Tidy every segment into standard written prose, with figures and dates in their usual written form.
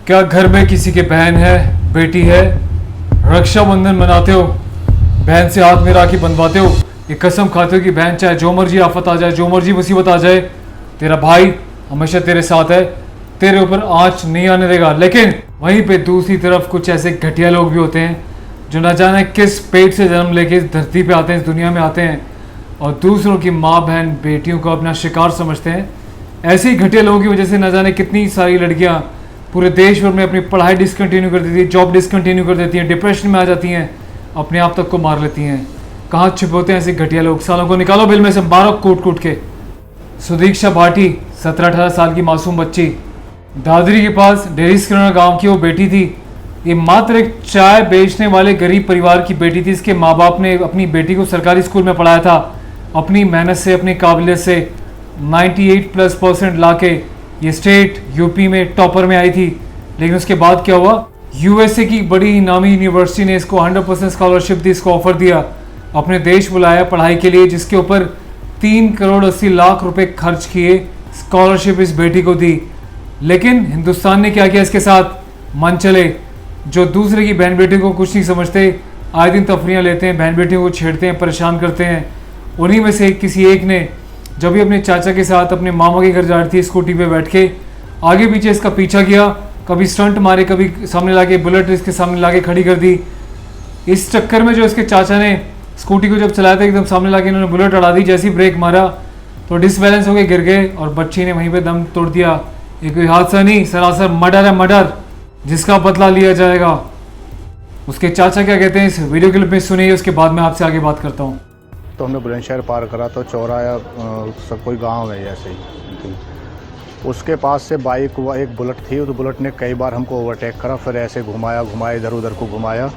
क्या घर में किसी के बहन है, बेटी है, रक्षाबंधन मनाते हो, बहन से हाथ में राखी बंधवाते हो, ये कसम खाते हो कि बहन चाहे जो मर्जी आफत आ जाए, जो मर्जी मुसीबत आ जाए, तेरा भाई हमेशा तेरे साथ है, तेरे ऊपर आंच नहीं आने देगा। लेकिन वहीं पे दूसरी तरफ कुछ ऐसे घटिया लोग भी होते हैं जो न जाने किस पेट से जन्म लेके इस धरती पे आते हैं, इस दुनिया में आते हैं और दूसरों की माँ बहन बेटियों को अपना शिकार समझते हैं। ऐसे ही घटिया लोगों की वजह से न जाने कितनी सारी लड़कियाँ पूरे देश भर में अपनी पढ़ाई डिसकंटिन्यू कर देती है, जॉब डिसकंटिन्यू कर देती हैं, डिप्रेशन में आ जाती हैं, अपने आप तक को मार लेती हैं। कहाँ छुपे होते हैं ऐसे घटिया लोग? सालों को निकालो बिल में से, मारो कूट कूट के। सुदीक्षा भाटी 17-18 साल की मासूम बच्ची, दादरी के पास डेरिस्करना गांव की वो बेटी थी। ये मात्र एक चाय बेचने वाले गरीब परिवार की बेटी थी। इसके माँ बाप ने अपनी बेटी को सरकारी स्कूल में पढ़ाया था। अपनी मेहनत से, अपनी काबिलियत से 98+% लाके ये स्टेट यूपी में टॉपर में आई थी। लेकिन उसके बाद क्या हुआ, यूएसए की बड़ी नामी यूनिवर्सिटी ने इसको 100% स्कॉलरशिप दी, इसको ऑफर दिया, अपने देश बुलाया पढ़ाई के लिए, जिसके ऊपर 3,80,00,000 रुपए खर्च किए, स्कॉलरशिप इस बेटी को दी। लेकिन हिंदुस्तान ने क्या किया इसके साथ? मन चले जो दूसरे की बहन बेटी को कुछ नहीं समझते, आए दिन तफरियाँ लेते हैं, बहन बेटियों को छेड़ते हैं, परेशान करते हैं। उन्हीं में से किसी एक ने जब भी अपने चाचा के साथ अपने मामा के घर जा रही थी, स्कूटी पे बैठ के आगे पीछे इसका पीछा किया, कभी स्टंट मारे, कभी सामने लाके बुलेट इसके सामने लाके खड़ी कर दी। इस चक्कर में जो इसके चाचा ने स्कूटी को जब चलाया था, एकदम सामने लाके इन्होंने बुलेट अड़ा दी। जैसे ही ब्रेक मारा तो डिसबैलेंस हो गए, गिर गए और बच्ची ने वहीं पे दम तोड़ दिया। ये कोई हादसा नहीं, सरासर मर्डर है, मर्डर, जिसका बदला लिया जाएगा। उसके चाचा क्या कहते हैं इस वीडियो क्लिप में सुनिए, उसके बाद मैं आपसे आगे बात करता हूँ। तो हमने बुलंदशहर पार करा तो चौराया सब कोई गांव है ऐसे ही। उसके पास से बाइक एक बुलेट थी, उस बुलेट ने कई बार हमको ओवरटेक करा, फिर ऐसे घुमाया इधर उधर को घुमाया।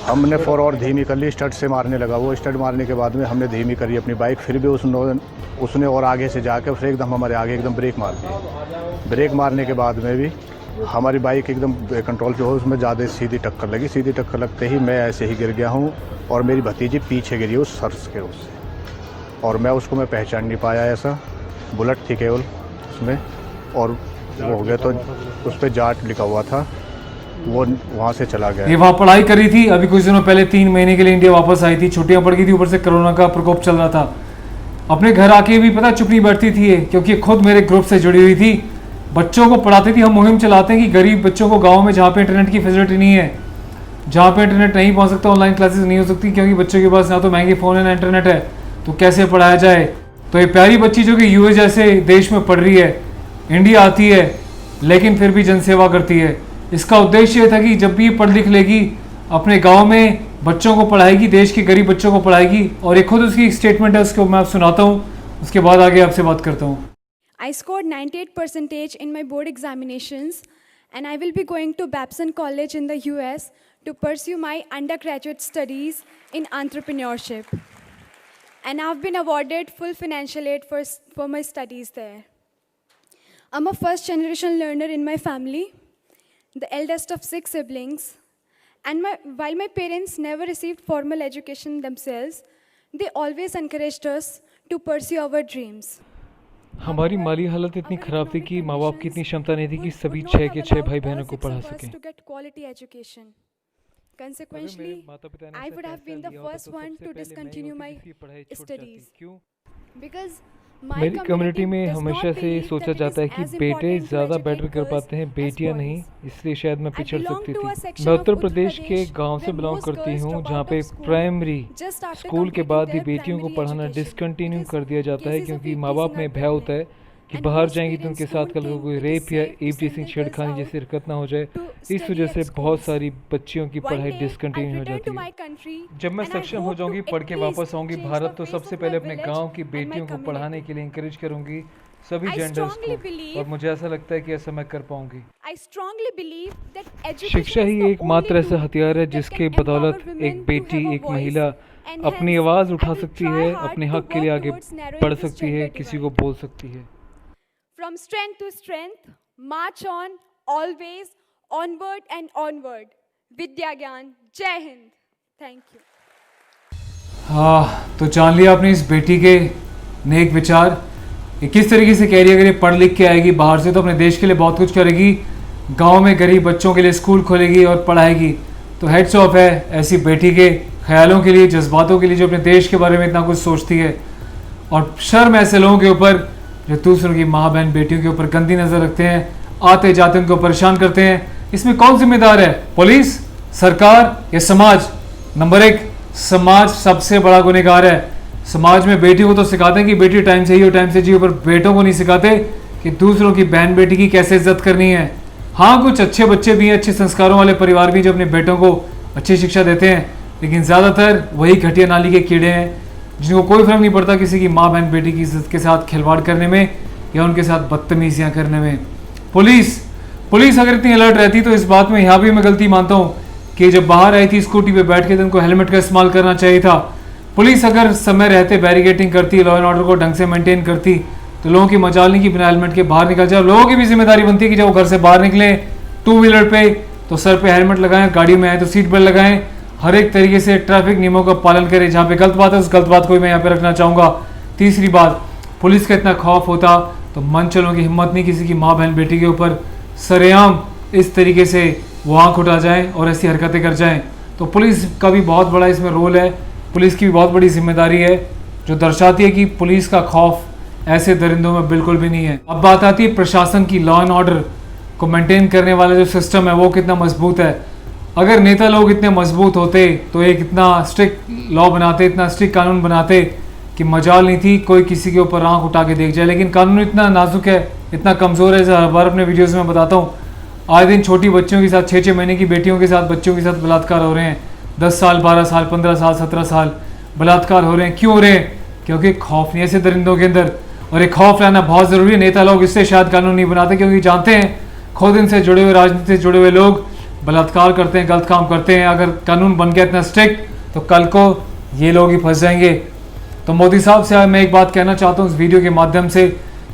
हमने फॉरवर्ड धीमी कर ली, स्टड से मारने लगा वो। स्टड मारने के बाद में हमने धीमी करी अपनी बाइक, फिर भी उसने और आगे से जाकर फिर एकदम हमारे आगे एकदम ब्रेक मार दी। ब्रेक मारने के बाद में भी हमारी बाइक एकदम कंट्रोल पे हो, उसमें ज़्यादा सीधी टक्कर लगी। सीधी टक्कर लगते ही मैं ऐसे ही गिर गया हूँ और मेरी भतीजी पीछे गिरी उस सर्स के उससे, और मैं पहचान नहीं पाया। ऐसा बुलेट थी केवल उसमें, और वो हो गया तो उस पर जाट लिखा हुआ था, वो वहाँ से चला गया। ये वहाँ पढ़ाई कर रही थी, अभी कुछ दिनों पहले 3 महीने के लिए इंडिया वापस आई थी, छुट्टियाँ पड़ गई थी, ऊपर से कोरोना का प्रकोप चल रहा था। अपने घर आके भी पता चुप नहीं बैठती थी ये, क्योंकि खुद मेरे ग्रुप से जुड़ी हुई थी, बच्चों को पढ़ाती थी। हम मुहिम चलाते हैं कि गरीब बच्चों को गाँव में जहाँ पे इंटरनेट की फैसिलिटी नहीं है, जहाँ पे इंटरनेट नहीं पहुँच सकता, ऑनलाइन क्लासेस नहीं हो सकती, क्योंकि बच्चों के पास ना तो महंगे फ़ोन है ना इंटरनेट है, तो कैसे पढ़ाया जाए। तो ये प्यारी बच्ची जो कि यूएस जैसे देश में पढ़ रही है, इंडिया आती है, लेकिन फिर भी जनसेवा करती है। इसका उद्देश्य ये था कि जब भी ये पढ़ लिख लेगी, अपने गाँव में बच्चों को पढ़ाएगी, देश के गरीब बच्चों को पढ़ाएगी। और ये खुद उसकी एक स्टेटमेंट है, उसको मैं आप सुनाता हूँ, उसके बाद आगे आपसे बात करता हूँ। I scored 98% in my board examinations, and I will be going to Babson College in the US to pursue my undergraduate studies in entrepreneurship. And I've been awarded full financial aid for my studies there. I'm a first generation learner in my family, the eldest of 6 siblings, and while my parents never received formal education themselves, they always encouraged us to pursue our dreams. हमारी माली हालत इतनी खराब थी कि माँ बाप की इतनी क्षमता नहीं थी कि सभी 6 के 6 भाई बहनों को पढ़ा सकें। Consequently, I would have been the first one to discontinue my studies. Because मेरी कम्युनिटी में हमेशा से सोचा जाता है कि बेटे ज़्यादा बेटर कर पाते हैं, बेटियां नहीं, इसलिए शायद मैं पिछड़ सकती थी। मैं उत्तर प्रदेश के गांव से बिलोंग करती हूं, जहां पे प्राइमरी स्कूल के बाद भी बेटियों को पढ़ाना डिसकंटिन्यू कर दिया जाता है, क्योंकि माँ बाप में भय होता है कि बाहर जाएंगी तो उनके साथ कल को कोई रेप या एप जैसी छेड़खानी जैसी हरकत ना हो जाए। इस वजह से बहुत सारी बच्चियों की पढ़ाई डिसकंटिन्यू हो जाती है। जब मैं सक्षम हो जाऊंगी, पढ़ के वापस आऊंगी भारत, तो सबसे पहले अपने गांव की बेटियों को पढ़ाने के लिए इंकरेज करूंगी, सभी जेंडर्स को, और मुझे ऐसा लगता है कि ऐसा मैं कर पाऊंगी। शिक्षा ही एकमात्र ऐसा हथियार है जिसके बदौलत एक बेटी, एक महिला अपनी आवाज़ उठा सकती है, अपने हक के लिए आगे बढ़ सकती है, किसी को बोल सकती है। From strength to strength, march on, always, onward and onward. विद्या ज्ञान, जय हिंद। Thank you. हाँ, तो जान लिया आपने इस बेटी के नेक विचार। ये किस तरीके से कह रही है, अगर ये पढ़ लिख के आएगी बाहर से तो अपने देश के लिए बहुत कुछ करेगी, गांव में गरीब बच्चों के लिए स्कूल खोलेगी और पढ़ाएगी। तो हेड्स ऑफ है ऐसी बेटी के ख्यालों के लिए, जज्बातों के लिए, जो अपने देश के बारे में इतना कुछ सोचती है। और शर्म ऐसे लोगों के ऊपर जो दूसरों की माँ बहन बेटियों के ऊपर गंदी नज़र रखते हैं, आते जाते उनको परेशान करते हैं। इसमें कौन जिम्मेदार है, पुलिस, सरकार या समाज? नंबर 1, समाज सबसे बड़ा गुनहगार है। समाज में बेटियों को तो सिखाते हैं कि बेटी टाइम से जियो, टाइम से जियो, पर बेटों को नहीं सिखाते कि दूसरों की बहन बेटी की कैसे इज्जत करनी है। हाँ, कुछ अच्छे बच्चे भी हैं, अच्छे संस्कारों वाले परिवार भी जो अपने बेटों को अच्छी शिक्षा देते हैं, लेकिन ज़्यादातर वही घटिया नाली के कीड़े हैं जिनको कोई फर्क नहीं पड़ता किसी की माँ बहन बेटी की इज्जत के साथ खिलवाड़ करने में या उनके साथ बदतमीजियाँ करने में। पुलिस अगर इतनी अलर्ट रहती तो इस बात में यहाँ भी मैं गलती मानता हूँ कि जब बाहर आई थी स्कूटी पे बैठ के तो उनको हेलमेट का इस्तेमाल करना चाहिए था। पुलिस अगर समय रहते बैरिकेटिंग करती, लॉ एंड ऑर्डर को ढंग से मेंटेन करती, तो लोगों की मजाल नहीं कि बिना हेलमेट के बाहर निकल जाए। लोगों की भी जिम्मेदारी बनती है कि जब वो घर से बाहर निकले 2 व्हीलर पे तो सर पे हेलमेट लगाएं, गाड़ी में आए तो सीट बेल्ट लगाएं, हर एक तरीके से ट्रैफिक नियमों का पालन करें। जहाँ पे गलत बात है उस गलत बात को भी मैं यहाँ पे रखना चाहूँगा। तीसरी बात, पुलिस का इतना खौफ होता तो मंचलों की हिम्मत नहीं किसी की माँ बहन बेटी के ऊपर सरेआम इस तरीके से वो आँख उठा जाएँ और ऐसी हरकतें कर जाएँ। तो पुलिस का भी बहुत बड़ा इसमें रोल है, पुलिस की भी बहुत बड़ी जिम्मेदारी है, जो दर्शाती है कि पुलिस का खौफ ऐसे दरिंदों में बिल्कुल भी नहीं है। अब बात आती है प्रशासन की, लॉ एंड ऑर्डर को मेंटेन करने वाला जो सिस्टम है वो कितना मजबूत है। अगर नेता लोग इतने मजबूत होते तो एक इतना स्ट्रिक्ट लॉ बनाते, इतना स्ट्रिक्ट कानून बनाते कि मजाल नहीं थी कोई किसी के ऊपर आंख उठा के देख जाए। लेकिन कानून इतना नाजुक है, इतना कमज़ोर है, हर बार अपने वीडियोज़ में बताता हूँ। आए दिन छोटी बच्चियों के साथ, 6-6 महीने की बेटियों के साथ, बच्चों के साथ बलात्कार हो रहे हैं। 10 साल, 12 साल, 15 साल, 17 साल बलात्कार हो रहे हैं। क्यों हो रहे हैं? क्योंकि खौफ नहीं है ऐसे दरिंदों के अंदर, और एक खौफ लाना बहुत ज़रूरी है। नेता लोग इससे शायद कानून नहीं बनाते क्योंकि जानते हैं खुद इनसे जुड़े हुए, राजनीति से जुड़े हुए लोग बलात्कार करते हैं, गलत काम करते हैं। अगर कानून बन गया इतना स्ट्रिक्ट तो कल को ये लोग ही फंस जाएंगे। तो मोदी साहब से मैं एक बात कहना चाहता हूँ इस वीडियो के माध्यम से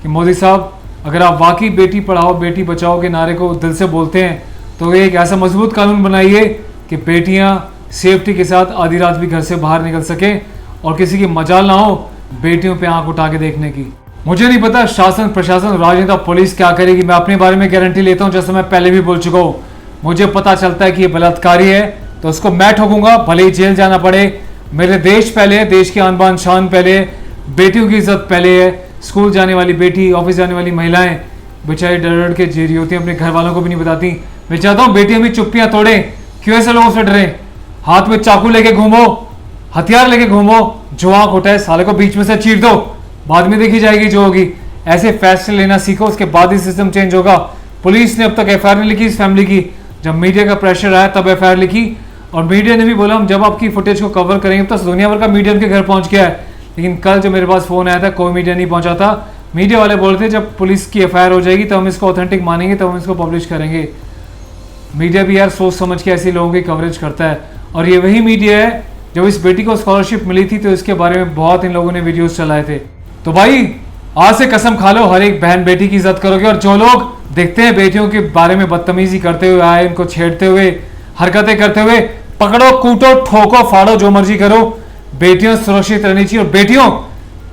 कि मोदी साहब, अगर आप वाकई बेटी पढ़ाओ बेटी बचाओ के नारे को दिल से बोलते हैं तो एक ऐसा मजबूत कानून बनाइए कि बेटियां सेफ्टी के साथ आधी रात भी घर से बाहर निकल सकें और किसी की मजाल ना हो बेटियों पे आंख उठा के देखने की। मुझे नहीं पता शासन, प्रशासन, राजनेता, पुलिस क्या करेगी। मैं अपने बारे में गारंटी लेता हूँ, जैसे मैं पहले भी बोल चुका हूँ। मुझे पता चलता है कि ये बलात्कारी है तो उसको मैं ठोकूंगा, भले ही जेल जाना पड़े। मेरे देश पहले है, देश की आन बान शान पहले है, बेटियों की इज्जत पहले है। स्कूल जाने वाली बेटी, ऑफिस जाने वाली महिलाएं बेचारी डर डर के जी रही होती हैं, अपने घर वालों को भी नहीं बताती। मैं चाहता हूँ बेटियां भी चुप्पियां तोड़े। क्यों ऐसे लोगों से डरे? हाथ में चाकू लेके घूमो, हथियार लेके घूमो, जो आंख उठाए साले को बीच में से चीर दो, बाद में देखी जाएगी जो होगी। ऐसे फैसले लेना सीखो, उसके बाद ही सिस्टम चेंज होगा। पुलिस ने अब तक एफआईआर नहीं लिखी इस फैमिली की, जब मीडिया का प्रेशर आया तब एफआईआर लिखी। और मीडिया ने भी बोला हम जब आपकी फुटेज को कवर करेंगे, तो दुनिया भर का मीडिया उनके घर पहुंच गया है। लेकिन कल जो मेरे पास फोन आया था कोई मीडिया नहीं पहुंचा था। मीडिया वाले बोल रहे थे जब पुलिस की एफआईआर हो जाएगी तो हम इसको ऑथेंटिक मानेंगे, तब हम इसको पब्लिश करेंगे। मीडिया भी यार सोच समझ के ऐसे लोगों की कवरेज करता है, और ये वही मीडिया है जब इस बेटी को स्कॉलरशिप मिली थी तो इसके बारे में बहुत इन लोगों ने वीडियोस चलाए थे। तो भाई आज से कसम खा लो हर एक बहन बेटी की इज्जत करोगे, और जो लोग देखते हैं बेटियों के बारे में बदतमीजी करते हुए आए, इनको छेड़ते हुए, हरकतें करते हुए, पकड़ो, कूटो, ठोको, फाड़ो, जो मर्जी करो। बेटियां सुरक्षित रहनी चाहिए। और बेटियों,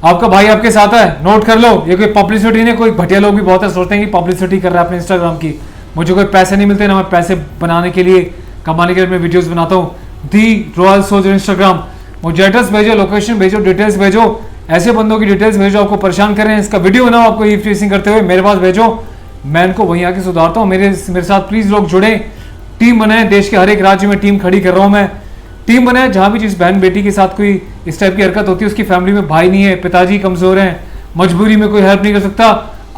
आपका भाई आपके साथ है, नोट कर लो। ये कोई पब्लिसिटी नहीं, कोई घटिया लोग भी बहुत है सोचते हैं कि पब्लिसिटी कर रहा है अपने इंस्टाग्राम की। मुझे कोई पैसे नहीं मिलते ना, मैं पैसे बनाने के लिए, कमाने के लिए मैं वीडियोस बनाता हूँ। दी रॉयल सोल्जर इंस्टाग्राम, मुझे एड्रेस भेजो, लोकेशन भेजो, डिटेल्स भेजो, ऐसे बंदों की डिटेल्स भेजो आपको परेशान कर रहे हैं, इसका वीडियो बनाओ आपको ईव टीजिंग करते हुए, मेरे पास भेजो, मैं इनको वहीं आके सुधारता हूँ। मेरे साथ प्लीज लोग जुड़े, टीम बनाए। देश के हर एक राज्य में टीम खड़ी कर रहा हूँ मैं। टीम बनाए जहाँ भी जिस बहन बेटी के साथ कोई इस टाइप की हरकत होती है, उसकी फैमिली में भाई नहीं है, पिताजी कमजोर हैं, मजबूरी में कोई हेल्प नहीं कर सकता,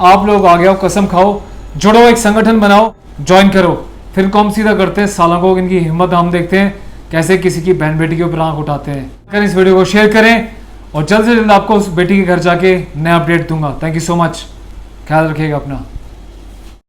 आप लोग आगे आओ, कसम खाओ, जुड़ो, एक संगठन बनाओ, ज्वाइन करो। फिर कौन सीधा करते हैं सालों को, इनकी हिम्मत हम देखते हैं कैसे किसी की बहन बेटी के ऊपर आंख उठाते हैं। अगर इस वीडियो को शेयर करें और जल्द से जल्द आपको उस बेटी के घर जाके नया अपडेट दूंगा। थैंक यू सो मच, ख्याल रखिएगा अपना।